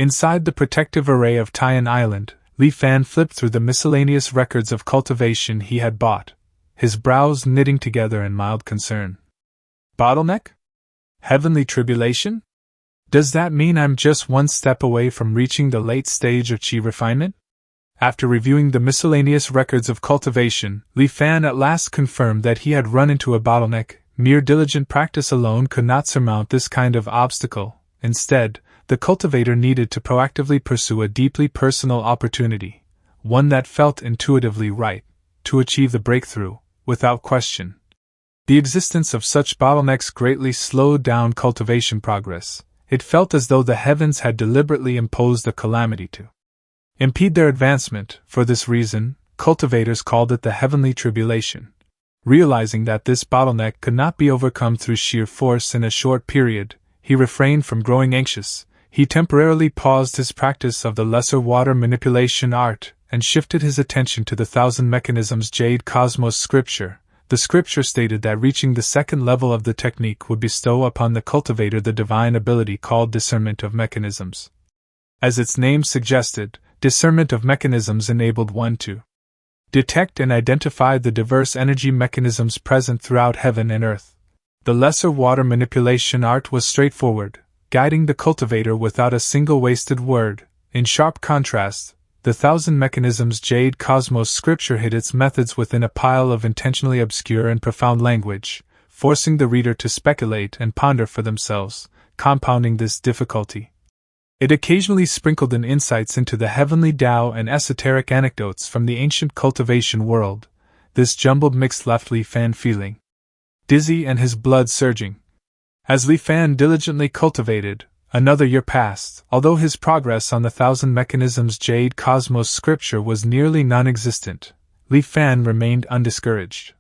Inside the protective array of Tyen Island, Li Fan flipped through the miscellaneous records of cultivation he had bought, his brows knitting together in mild concern. Bottleneck? Heavenly tribulation? Does that mean I'm just one step away from reaching the late stage of chi refinement? After reviewing the miscellaneous records of cultivation, Li Fan at last confirmed that he had run into a bottleneck. Mere diligent practice alone could not surmount this kind of obstacle. Instead, the cultivator needed to proactively pursue a deeply personal opportunity, one that felt intuitively right, to achieve the breakthrough, without question. The existence of such bottlenecks greatly slowed down cultivation progress. It felt as though the heavens had deliberately imposed a calamity to impede their advancement. For this reason, cultivators called it the heavenly tribulation. Realizing that this bottleneck could not be overcome through sheer force in a short period, he refrained from growing anxious. He temporarily paused his practice of the lesser water manipulation art and shifted his attention to the Thousand Mechanisms Jade Cosmos scripture. The scripture stated that reaching the second level of the technique would bestow upon the cultivator the divine ability called discernment of mechanisms. As its name suggested, discernment of mechanisms enabled one to detect and identify the diverse energy mechanisms present throughout heaven and earth. The lesser water manipulation art was straightforward, guiding the cultivator without a single wasted word. In sharp contrast, the Thousand Mechanisms Jade Cosmos scripture hid its methods within a pile of intentionally obscure and profound language, forcing the reader to speculate and ponder for themselves, compounding this difficulty. It occasionally sprinkled in insights into the heavenly Tao and esoteric anecdotes from the ancient cultivation world. This jumbled mix left Li Fan feeling dizzy and his blood surging. As Li Fan diligently cultivated, another year passed. Although his progress on the Thousand Mechanisms Jade Cosmos scripture was nearly non-existent, Li Fan remained undiscouraged.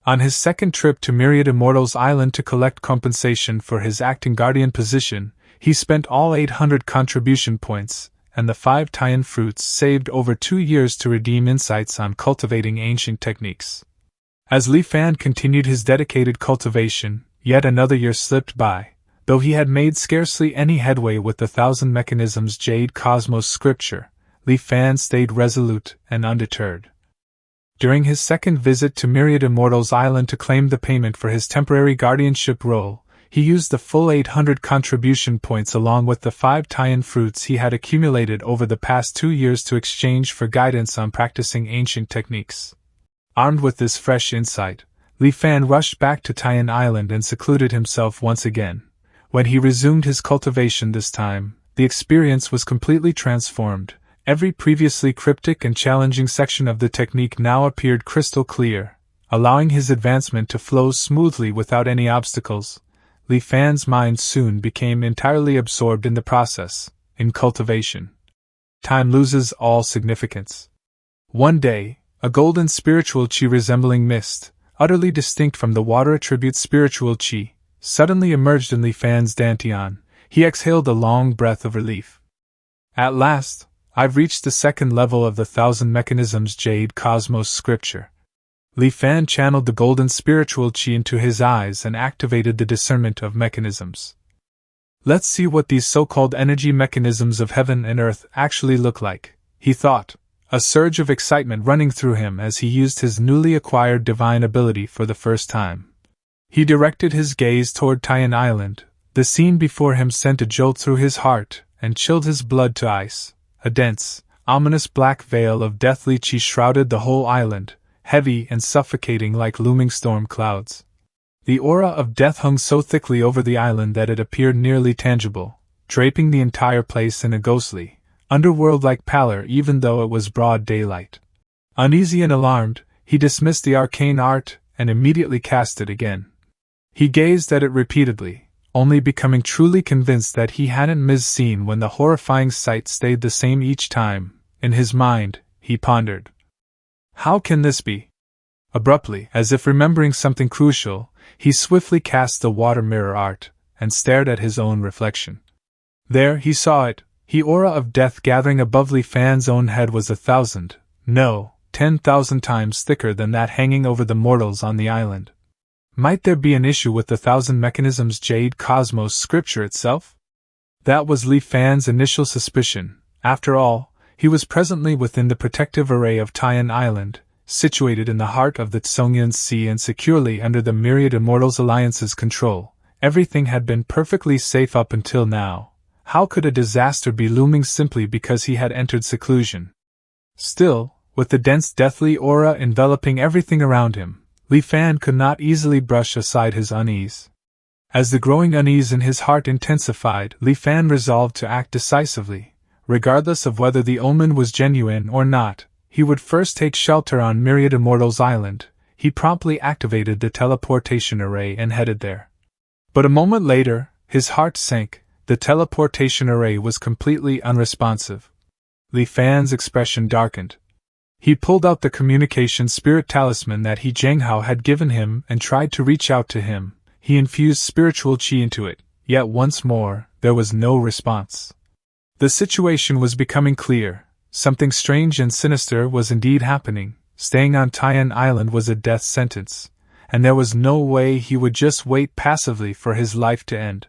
On his second trip to Myriad Immortals Island to collect compensation for his acting guardian position, he spent all 800 contribution points and the 5 Tyen fruits saved over 2 years to redeem insights on cultivating ancient techniques. As Li Fan continued his dedicated cultivation, yet another year slipped by. Though he had made scarcely any headway with the Thousand Mechanisms Jade Cosmos scripture, Li Fan stayed resolute and undeterred. During his second visit to Myriad Immortals Island to claim the payment for his temporary guardianship role, he used the full 800 contribution points along with the 5 Tyen fruits he had accumulated over the past 2 years to exchange for guidance on practicing ancient techniques. Armed with this fresh insight, Li Fan rushed back to Tyen Island and secluded himself once again. When he resumed his cultivation this time, the experience was completely transformed. Every previously cryptic and challenging section of the technique now appeared crystal clear, allowing his advancement to flow smoothly without any obstacles. Li Fan's mind soon became entirely absorbed in the process. In cultivation, time loses all significance. One day, a golden spiritual chi resembling mist, utterly distinct from the water attribute spiritual chi, suddenly emerged in Li Fan's dantian. He exhaled a long breath of relief. At last, I've reached the second level of the Thousand Mechanisms Jade Cosmos scripture. Li Fan channeled the golden spiritual chi into his eyes and activated the discernment of mechanisms. Let's see what these so-called energy mechanisms of heaven and earth actually look like, he thought, a surge of excitement running through him as he used his newly acquired divine ability for the first time. He directed his gaze toward Tyen Island. The scene before him sent a jolt through his heart and chilled his blood to ice. A dense, ominous black veil of deathly chi shrouded the whole island, heavy and suffocating like looming storm clouds. The aura of death hung so thickly over the island that it appeared nearly tangible, draping the entire place in a ghostly, underworld-like pallor even though it was broad daylight. Uneasy and alarmed, he dismissed the arcane art and immediately cast it again. He gazed at it repeatedly, only becoming truly convinced that he hadn't misseen when the horrifying sight stayed the same each time. In his mind, he pondered, how can this be? Abruptly, as if remembering something crucial, he swiftly cast the water mirror art and stared at his own reflection. There he saw it. The aura of death gathering above Li Fan's own head was 1,000, no, 10,000 times thicker than that hanging over the mortals on the island. Might there be an issue with the Thousand Mechanisms Jade Cosmos scripture itself? That was Li Fan's initial suspicion. After all, he was presently within the protective array of Tyen Island, situated in the heart of the Tsongyan Sea and securely under the myriad Immortals Alliance's control. Everything had been perfectly safe up until now. How could a disaster be looming simply because he had entered seclusion? Still, with the dense deathly aura enveloping everything around him, Li Fan could not easily brush aside his unease. As the growing unease in his heart intensified, Li Fan resolved to act decisively. Regardless of whether the omen was genuine or not, he would first take shelter on Myriad Immortals Island. He promptly activated the teleportation array and headed there. But a moment later, his heart sank. The teleportation array was completely unresponsive. Li Fan's expression darkened. He pulled out the communication spirit talisman that He Zhenghao had given him and tried to reach out to him. He infused spiritual qi into it, yet once more, there was no response. The situation was becoming clear. Something strange and sinister was indeed happening. Staying on Tyen Island was a death sentence, and there was no way he would just wait passively for his life to end.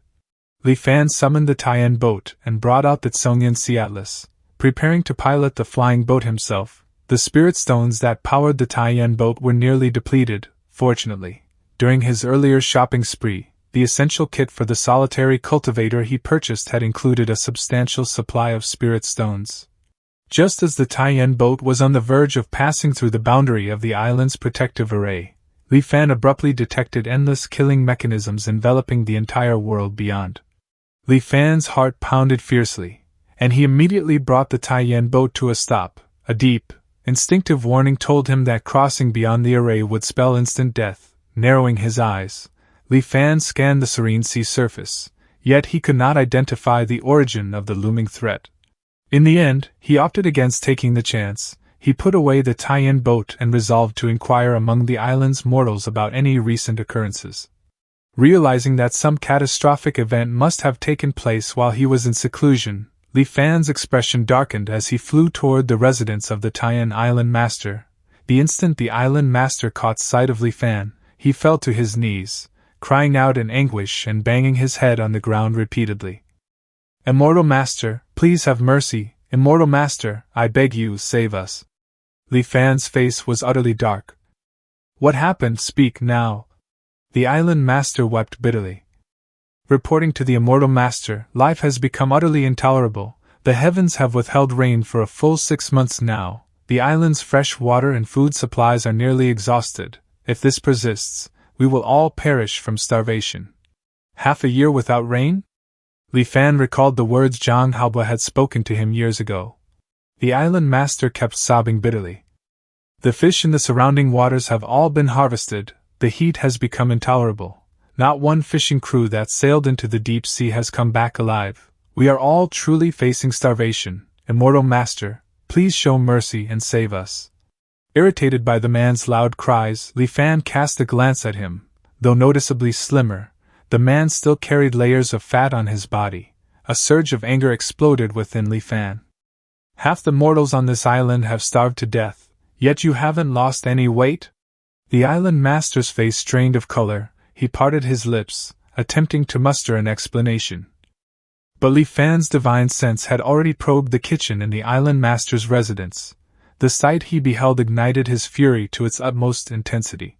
Li Fan summoned the Tyen boat and brought out the Tsongyan Sea Atlas, preparing to pilot the flying boat himself. The spirit stones that powered the Tyen boat were nearly depleted, fortunately. During his earlier shopping spree, the essential kit for the solitary cultivator he purchased had included a substantial supply of spirit stones. Just as the Tyen boat was on the verge of passing through the boundary of the island's protective array, Li Fan abruptly detected endless killing mechanisms enveloping the entire world beyond. Li Fan's heart pounded fiercely, and he immediately brought the Tyen boat to a stop. A deep, instinctive warning told him that crossing beyond the array would spell instant death. Narrowing his eyes, Li Fan scanned the serene sea surface, yet he could not identify the origin of the looming threat. In the end, he opted against taking the chance. He put away the Tyen boat and resolved to inquire among the island's mortals about any recent occurrences. Realizing that some catastrophic event must have taken place while he was in seclusion, Li Fan's expression darkened as he flew toward the residence of the Tyen Island Master. The instant the Island Master caught sight of Li Fan, he fell to his knees, crying out in anguish and banging his head on the ground repeatedly. "Immortal Master, please have mercy. Immortal Master, I beg you, save us." Li Fan's face was utterly dark. "What happened? Speak now." The Island Master wept bitterly. Reporting to the Immortal Master, life has become utterly intolerable. The heavens have withheld rain for a full 6 months now. The island's fresh water and food supplies are nearly exhausted. If this persists, we will all perish from starvation. Half a year without rain? Li Fan recalled the words Zhang Haoba had spoken to him years ago. The Island Master kept sobbing bitterly. The fish in the surrounding waters have all been harvested. The heat has become intolerable. Not one fishing crew that sailed into the deep sea has come back alive. We are all truly facing starvation. Immortal Master, please show mercy and save us. Irritated by the man's loud cries, Li Fan cast a glance at him. Though noticeably slimmer, the man still carried layers of fat on his body. A surge of anger exploded within Li Fan. "Half the mortals on this island have starved to death, yet you haven't lost any weight?" The Island Master's face strained of color. He parted his lips, attempting to muster an explanation. But Li Fan's divine sense had already probed the kitchen in the Island Master's residence. The sight he beheld ignited his fury to its utmost intensity.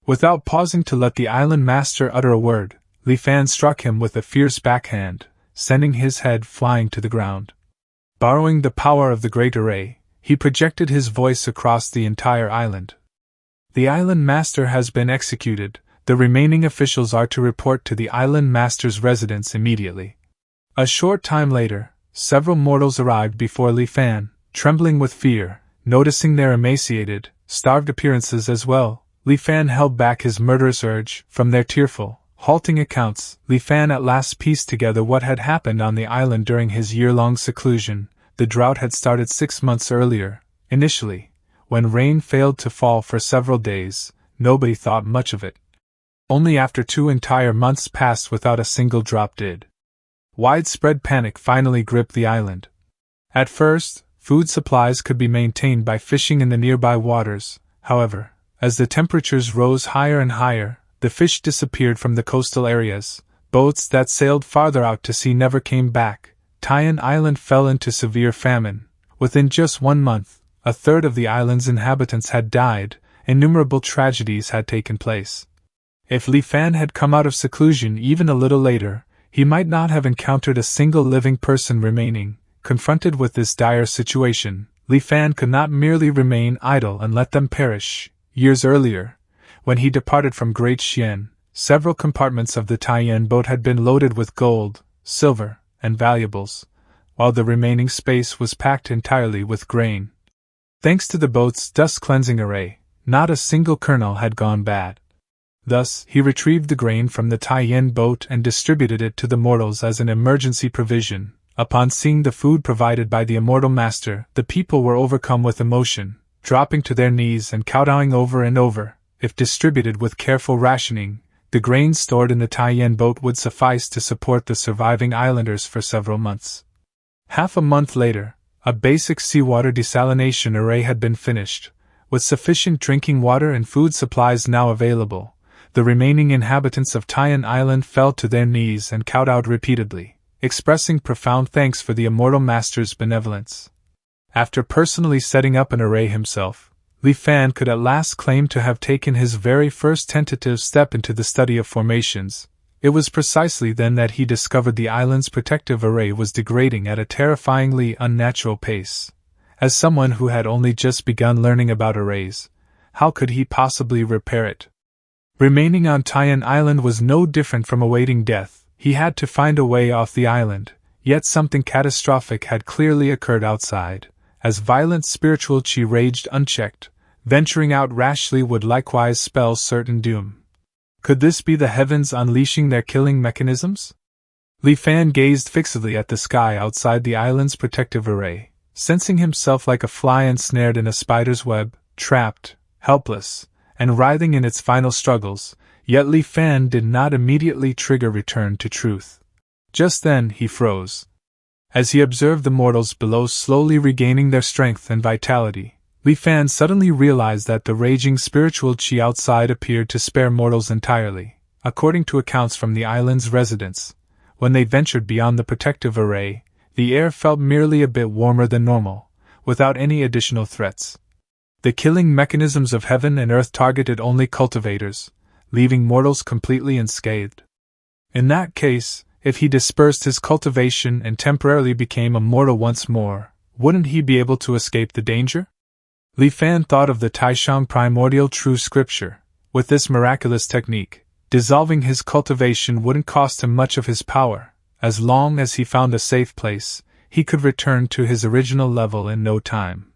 Without pausing to let the Island Master utter a word, Li Fan struck him with a fierce backhand, sending his head flying to the ground. Borrowing the power of the Great Array, he projected his voice across the entire island. "The Island Master has been executed. The remaining officials are to report to the Island Master's residence immediately." A short time later, several mortals arrived before Li Fan, trembling with fear. Noticing their emaciated, starved appearances as well, Li Fan held back his murderous urge. From their tearful, halting accounts, Li Fan at last pieced together what had happened on the island during his year-long seclusion. The drought had started 6 months earlier. Initially, when rain failed to fall for several days, nobody thought much of it. Only after 2 entire months passed without a single drop did widespread panic finally gripped the island. At first, food supplies could be maintained by fishing in the nearby waters. However, as the temperatures rose higher and higher, the fish disappeared from the coastal areas. Boats that sailed farther out to sea never came back. Tyen Island fell into severe famine. Within just 1 month, a third of the island's inhabitants had died. Innumerable tragedies had taken place. If Li Fan had come out of seclusion even a little later, he might not have encountered a single living person remaining. Confronted with this dire situation, Li Fan could not merely remain idle and let them perish. Years earlier, when he departed from Great Tyen, several compartments of the Tyen boat had been loaded with gold, silver, and valuables, while the remaining space was packed entirely with grain. Thanks to the boat's dust-cleansing array, not a single kernel had gone bad. Thus, he retrieved the grain from the Tyen boat and distributed it to the mortals as an emergency provision. Upon seeing the food provided by the immortal master, the people were overcome with emotion, dropping to their knees and kowtowing over and over. If distributed with careful rationing, the grain stored in the Tyen boat would suffice to support the surviving islanders for several months. Half a month later, a basic seawater desalination array had been finished. With sufficient drinking water and food supplies now available, the remaining inhabitants of Tyen Island fell to their knees and kowtowed repeatedly, expressing profound thanks for the immortal master's benevolence. After personally setting up an array himself, Li Fan could at last claim to have taken his very first tentative step into the study of formations. It was precisely then that he discovered the island's protective array was degrading at a terrifyingly unnatural pace. As someone who had only just begun learning about arrays, how could he possibly repair it? Remaining on Tyen Island was no different from awaiting death. He had to find a way off the island, yet something catastrophic had clearly occurred outside. As violent spiritual chi raged unchecked, venturing out rashly would likewise spell certain doom. Could this be the heavens unleashing their killing mechanisms? Li Fan gazed fixedly at the sky outside the island's protective array, sensing himself like a fly ensnared in a spider's web, trapped, helpless, and writhing in its final struggles. Yet Li Fan did not immediately trigger return to truth. Just then he froze. As he observed the mortals below slowly regaining their strength and vitality, Li Fan suddenly realized that the raging spiritual chi outside appeared to spare mortals entirely. According to accounts from the island's residents, when they ventured beyond the protective array, the air felt merely a bit warmer than normal, without any additional threats. The killing mechanisms of heaven and earth targeted only cultivators, leaving mortals completely unscathed. In that case, if he dispersed his cultivation and temporarily became immortal once more, wouldn't he be able to escape the danger? Li Fan thought of the Taishang primordial true scripture. With this miraculous technique, dissolving his cultivation wouldn't cost him much of his power. As long as he found a safe place, he could return to his original level in no time.